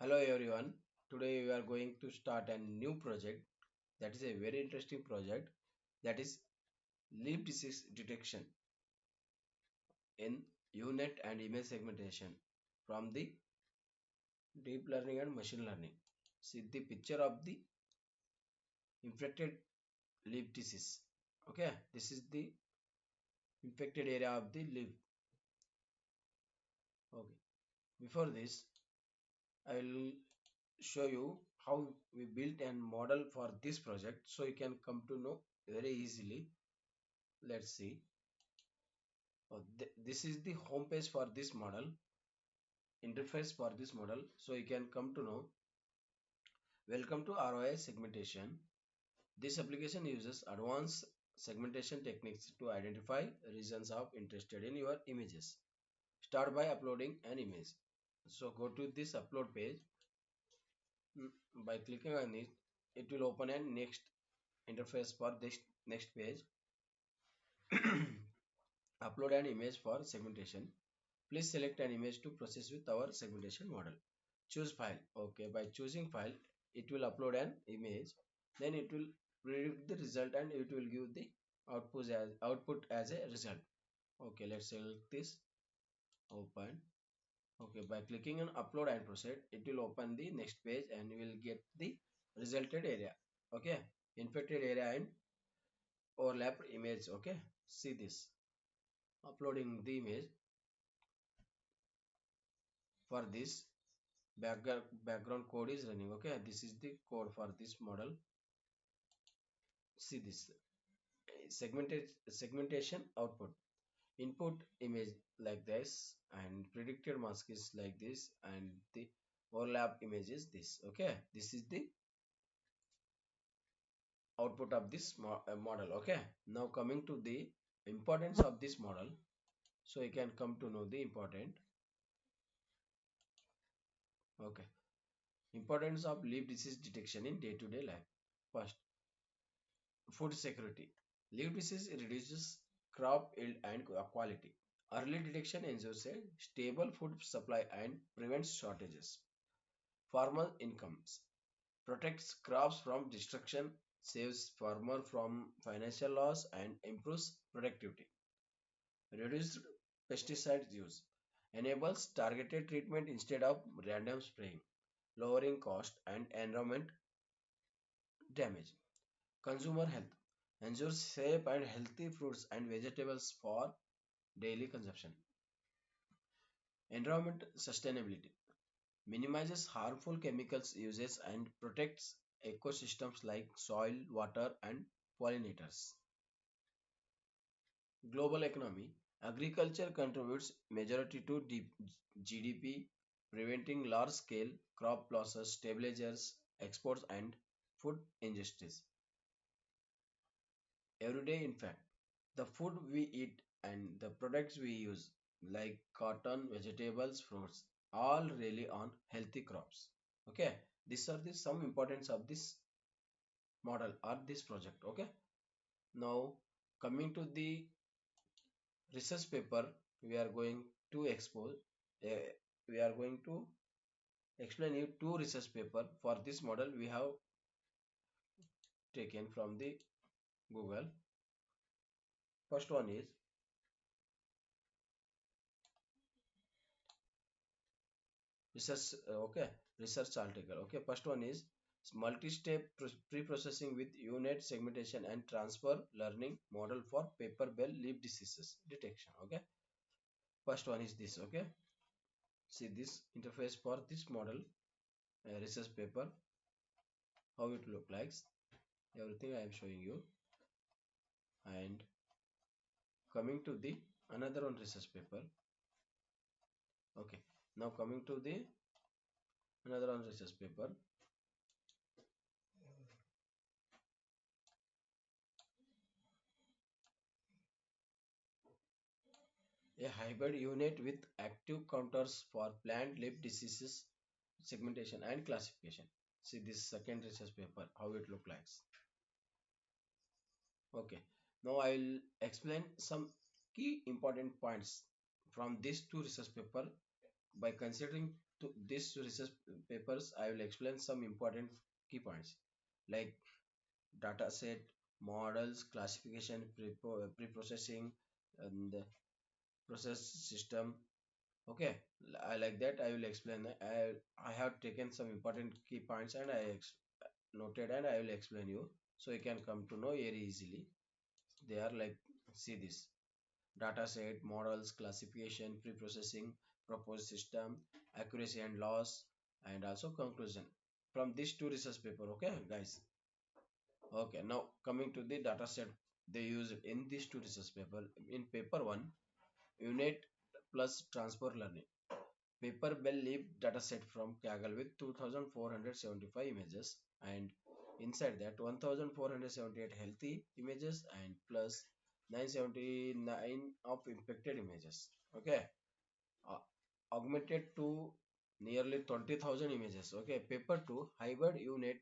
Hello everyone. Today we are going to start a new project that is a very interesting project that is leaf disease detection in unit and image segmentation from the deep learning and machine learning. See the picture of the infected leaf disease. Okay, this is the infected area of the leaf. Okay, before this, I will show you how we built a model for this project so you can come to know very easily. Let's see. This is the home page for this model, interface for this model. So you can come to know. Welcome to ROI segmentation. This application uses advanced segmentation techniques to identify regions of interest in your images. Start by uploading an image. So go to this upload page. By clicking on it, it will open a next interface for this next page. Upload an image for segmentation. Please select an image to process with our segmentation model. Choose file. Okay, by choosing file, it will upload an image. Then it will predict the result and it will give the output as a result. Okay, let's select this. Open. Okay, by clicking on upload and proceed, it will open the next page and you will get the resulted area. Okay, infected area and overlapped image. Okay, see this. Uploading the image for this background code is running. Okay, this is the code for this model. See this segmentation output, input image like this and predicted mask is like this and the overlap image is this. Okay, this is the output of this model. Okay, now coming to the importance of this model, so you can come to know the important. Okay, importance of leaf disease detection in day-to-day life. First, food security. Leaf disease reduces crop yield and quality. Early detection ensures a stable food supply and prevents shortages. Farmer incomes. Protects crops from destruction, saves farmer from financial loss and improves productivity. Reduced pesticide use. Enables targeted treatment instead of random spraying, lowering cost and environment damage. Consumer health. Ensures safe and healthy fruits and vegetables for daily consumption. Environment sustainability. Minimizes harmful chemicals uses and protects ecosystems like soil, water, and pollinators. Global economy. Agriculture contributes majority to GDP, preventing large-scale crop losses, stabilizes exports and food injustice. Everyday impact. The food we eat and the products we use, like cotton, vegetables, fruits, all rely on healthy crops. Okay, these are the some importance of this model or this project. Okay, now coming to the research paper, we are going to expose. Uh, we are going to explain you two research paper for this model we have taken from the Google. First one is research. Okay, research article. Okay, first one is multi-step pre-processing with unit segmentation and transfer learning model for paper bell leaf diseases detection. Okay, first one is this. Okay, see this interface for this model research paper, how it look like. Everything I am showing you. And coming to the another one research paper. Okay, now coming to the another one research paper. A hybrid unit with active counters for plant leaf diseases segmentation and classification. See this second research paper, how it look like. Okay, now I will explain some key important points from these two research paper by considering this research papers, I will explain some important key points like data set, models, classification, pre-processing, and the process system. Okay, I like that. I will explain that. I have taken some important key points and noted and I will explain you so you can come to know very easily. They are like, see this data set, models, classification, pre-processing, proposed system, accuracy and loss, and also conclusion from these two research paper. Okay, guys. Okay, now coming to the data set they use in these two research paper. In paper one, unit plus transfer learning. Paper Bell Leaf dataset from Kaggle with 2475 images and inside that 1478 healthy images and plus 979 of infected images. Okay, uh, augmented to nearly 20,000 images. Okay, paper 2 hybrid unit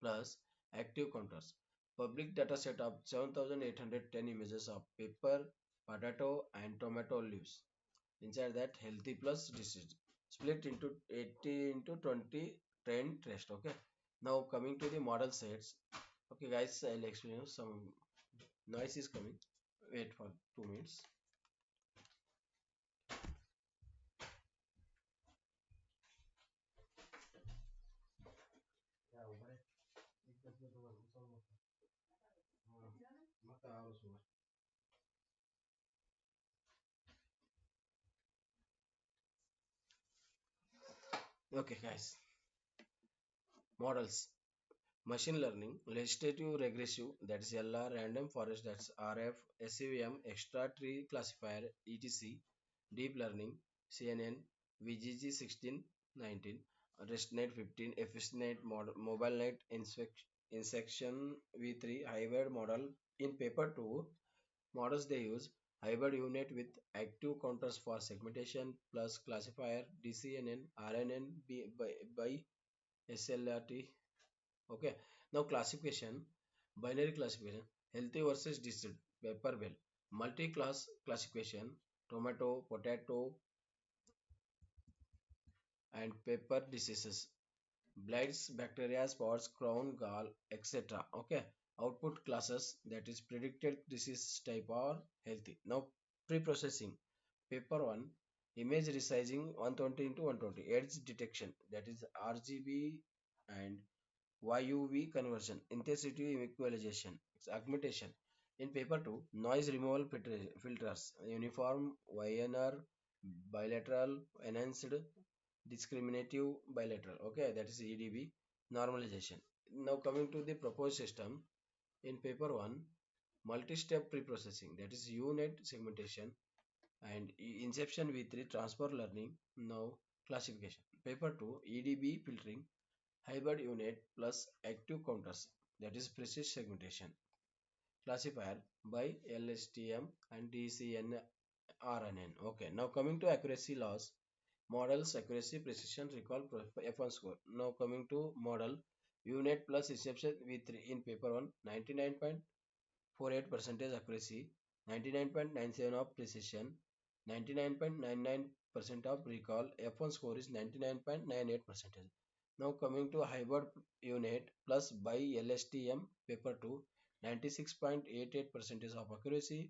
plus active counters. Public dataset of 7,810 images of pepper, potato and tomato leaves. Inside that healthy plus disease split into 80 into 20 trend rest. Okay, now coming to the model sets. Okay guys, I'll explain you. Some noise is coming, wait for 2 minutes. Okay guys, models. Machine learning, legislative regressive, that is LR, random forest, that's RF, SVM, extra tree classifier, etc. Deep learning, CNN, VGG 1619, RestNet 15, FSNet, MobileNet, Insection V3, hybrid model. In paper 2, models they use hybrid unit with active counters for segmentation plus classifier, DCNN, RNN by SLRT. Okay, now classification, binary classification, healthy versus diseased, paper well, multi-class classification, tomato, potato, and pepper diseases, blights, bacteria, spots, crown, gall, etc. Okay, output classes that is predicted disease type or healthy. Now pre-processing, paper one, image resizing 120 into 120, edge detection that is RGB and YUV conversion, intensity equalization, augmentation. In paper 2, noise removal filters, uniform, YNR, bilateral, enhanced, discriminative, bilateral. Okay, that is EDB, normalization. Now coming to the proposed system. In paper 1, multi-step preprocessing, that is UNet segmentation and inception V3 transfer learning. Now classification. Paper 2, EDB filtering, hybrid unit plus active counters, that is precise segmentation, classifier by LSTM and DCNRNN. Okay, now coming to accuracy loss, models accuracy precision recall F1 score. Now coming to model unit plus exception with 3 in paper 1, 99.48 percentage accuracy, 99.97 of precision, 99.99% of recall. F1 score is 99.98 percentage. Now coming to hybrid unit plus by LSTM paper 2, 96.88 percentage of accuracy,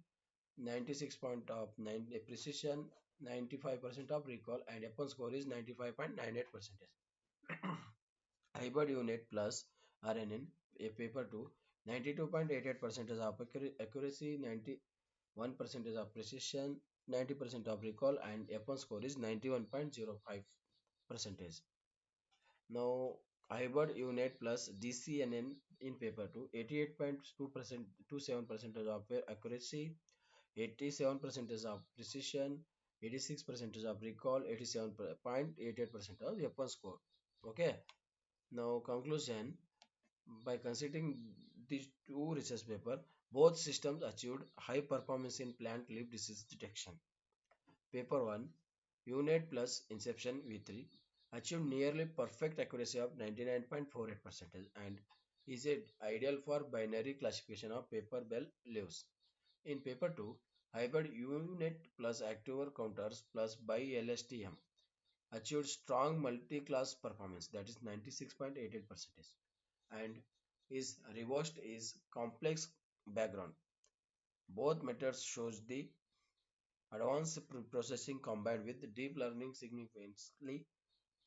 96 point of 9 precision, 95% of recall, and F1 score is 95.98 percentage. Hybrid unit plus RNN a paper 2, 92.88 percentage of accuracy, 91 percentage of precision, 90% of recall, and F1 score is 91.05 percentage. Now hybrid unit plus DCNN in paper 2, 88.2% 27% of accuracy, 87% of precision, 86% of recall, 87.88% of weapon score. Okay. Now conclusion, by considering these two research paper, both systems achieved high performance in plant leaf disease detection. Paper 1, unit plus inception V3 achieved nearly perfect accuracy of 99.48% and is it ideal for binary classification of paper bell leaves. In paper 2, hybrid unit plus activer counters plus by LSTM achieved strong multi-class performance, that is 96.88%, and is reversed is complex background. Both methods shows the advanced processing combined with deep learning significantly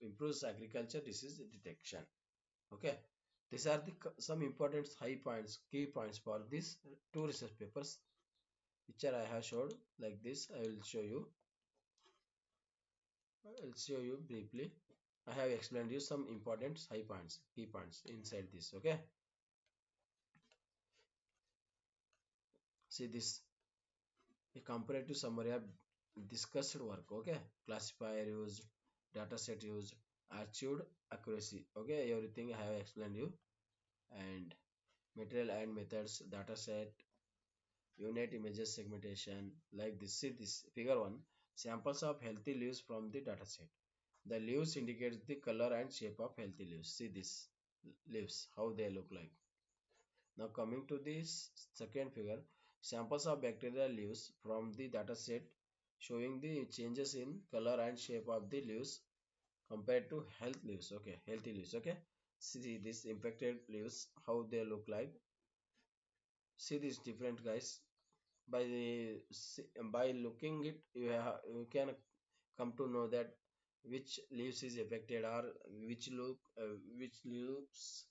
improves agriculture disease detection. Okay, these are the some important high points, key points for these two research papers which are I have showed like this. I'll show you briefly. I have explained you some important high points, key points inside this. Okay, see this a comparative summary of discussed work. Okay, classifier used, dataset used, achieved accuracy. Okay, everything I have explained you, and material and methods, dataset, unit images segmentation, like this. See this figure 1, samples of healthy leaves from the dataset. The leaves indicates the color and shape of healthy leaves. See this leaves, how they look like. Now coming to this second figure, samples of bacterial leaves from the dataset showing the changes in color and shape of the leaves compared to health leaves. Okay, healthy leaves. Okay, see this infected leaves, how they look like. See this different, guys. By by looking it, you can come to know that which leaves is affected, or which leaves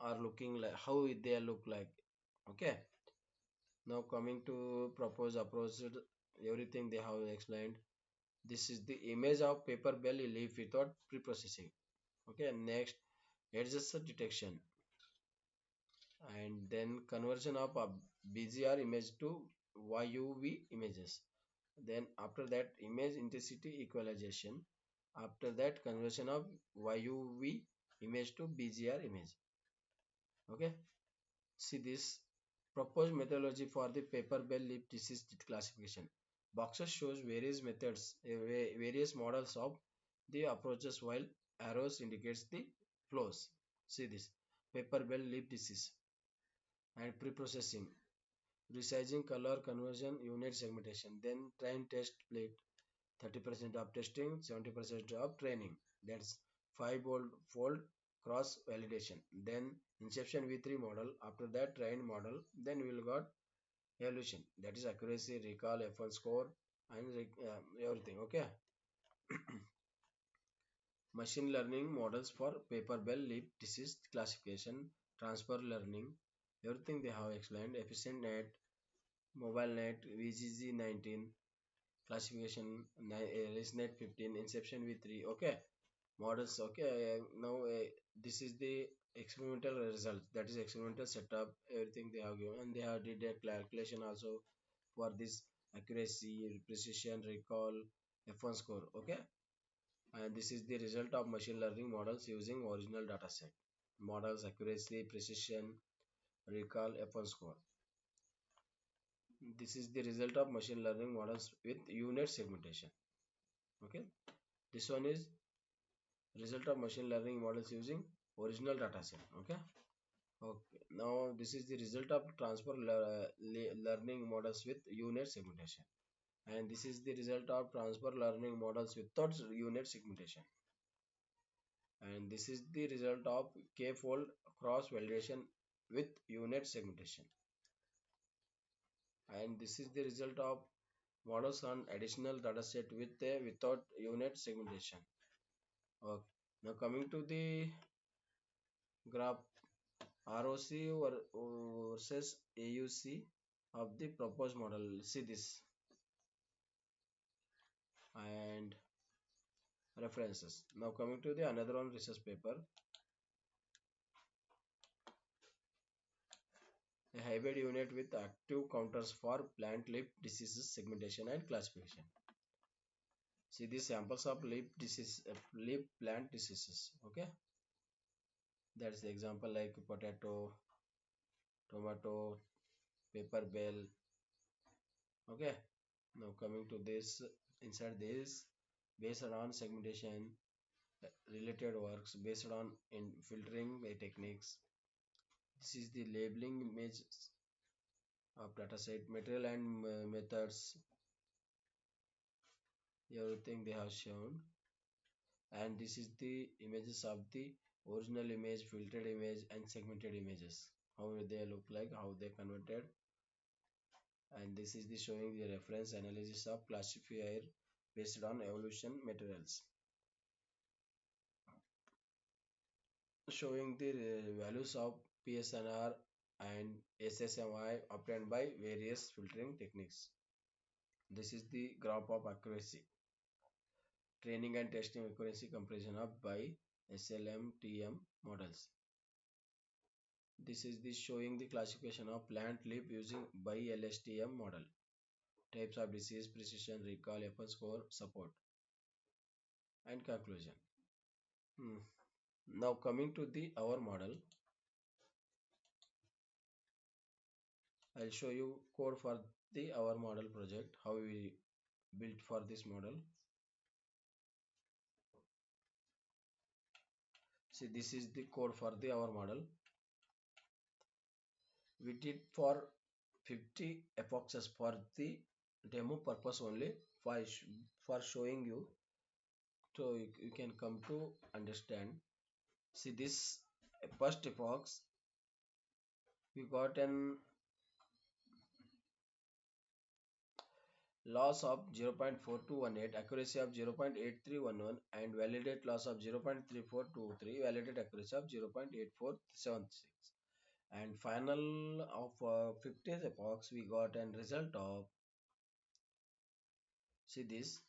are looking like, how they look like. Okay, now coming to propose approach, everything they have explained. This is the image of paper belly leaf without pre-processing. Okay, next adjust detection, and then conversion of a BGR image to YUV images. Then after that image intensity equalization. After that conversion of YUV image to BGR image. Okay, see this proposed methodology for the paper bell leaf disease classification. Boxes shows various methods, various models of the approaches, while arrows indicates the flows. See this paper bell leaf disease and pre-processing, resizing, color conversion, unit segmentation, then train test plate, 30% of testing, 70% of training. That's five-fold cross validation. Then inception v3 model. After that trained model, then we will got evaluation. That is accuracy, recall, F1 score, and everything. Okay. Machine learning models for paper bell leaf disease classification, transfer learning, everything they have explained. Efficient net, mobile net, VGG19, classification, ResNet 15, Inception v3. Okay, models. Okay, now this is the experimental result. That is experimental setup. Everything they have given, and they have did a calculation also for this accuracy, precision, recall, F1 score. Okay, and this is the result of machine learning models using original data set. Models accuracy, precision, recall, F1 score. This is the result of machine learning models with unit segmentation. Okay, this one is result of machine learning models using original data set. Okay, okay, now this is the result of transfer learning models with unit segmentation, and this is the result of transfer learning models without unit segmentation, and this is the result of k-fold cross validation with unit segmentation, and this is the result of models on additional data set with without unit segmentation. Okay, now coming to the graph ROC versus AUC of the proposed model. See this and references. Now coming to the another one research paper, a hybrid unit with active counters for plant leaf diseases segmentation and classification. See the samples of leaf disease, leaf plant diseases. Okay, that's the example like potato, tomato, paper bell. Okay, now coming to this, inside this, based on segmentation, related works based on in filtering techniques. This is the labeling images of dataset, material and methods, everything they have shown. And this is the images of the original image, filtered image, and segmented images, how they look like, how they converted. And this is the showing the reference analysis of classifier based on evolution materials, showing the values of PSNR and SSMI obtained by various filtering techniques. This is the graph of accuracy, training and testing accuracy comparison of by SLMTM models. This is the showing the classification of plant leaf using by LSTM model. Types of disease, precision, recall, F1 score, support, and conclusion. Hmm. Now coming to the our model, I'll show you code for the our model project, how we built for this model. See, this is the code for the our model. We did for 50 epoxes for the demo purpose only, for, for showing you, so you can come to understand. See this first epox, we got an loss of 0.4218, accuracy of 0.8311, and validate loss of 0.3423, validate accuracy of 0.8476. And final of 50th epoch, we got an result of, see this,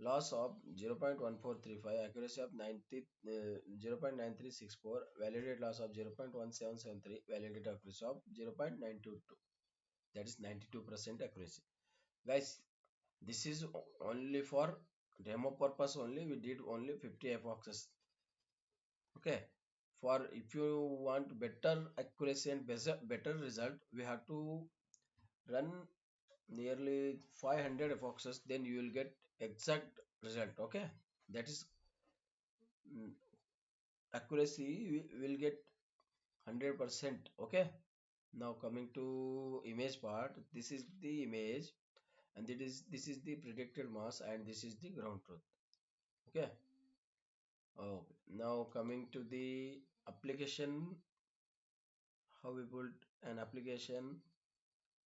loss of 0.1435, accuracy of 0.9364, validate loss of 0.1773, validate accuracy of 0.922. That is 92% accuracy. Guys, this is only for demo purpose only. We did only 50 epoxes. Okay. For if you want better accuracy and better result, we have to run nearly 500 epoxes. Then you will get exact result. Okay. That is mm, accuracy will get 100%. Okay. Now coming to image part, this is the image, and this is the predicted mass, and this is the ground truth. Okay. Oh, now coming to the application, how we build an application.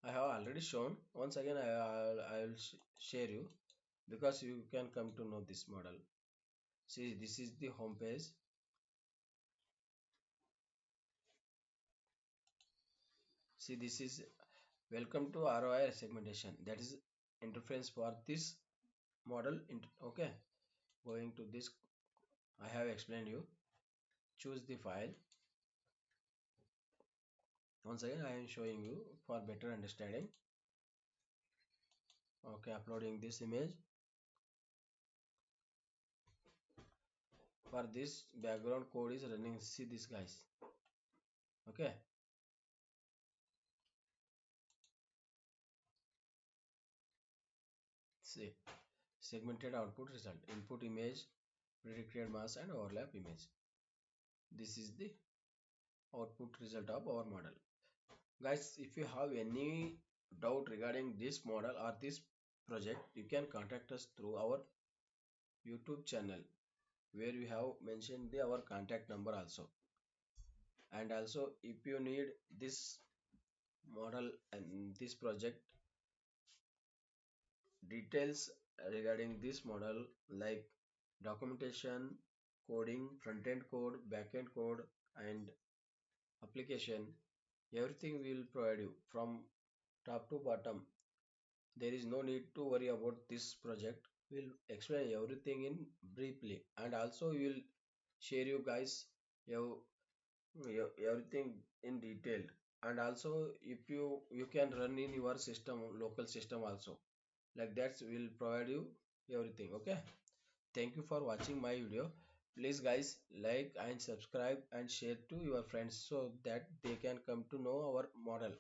I have already shown. Once again, I'll share you, because you can come to know this model. See, this is the home page. See, this is welcome to ROI segmentation. That is interface for this model. Okay, going to this, I have explained you. Choose the file. Once again, I am showing you for better understanding. Okay, uploading this image. For this background code is running. See this, guys. Okay. See, segmented output result, input image, predicted mass, and overlap image. This is the output result of our model. Guys, if you have any doubt regarding this model or this project, you can contact us through our YouTube channel, where we have mentioned our contact number also. And also, if you need this model and this project details regarding this model, like documentation, coding, front-end code, back-end code, and application, everything will provide you from top to bottom. There is no need to worry about this project. We'll explain everything in briefly, and also we will share you guys everything in detail. And also, if you can run in your system, local system also, like that will provide you everything. Okay, thank you for watching my video. Please guys, like and subscribe and share to your friends, so that they can come to know our model,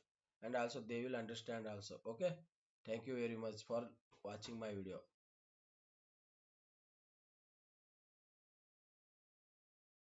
and also they will understand also. Okay, thank you very much for watching my video.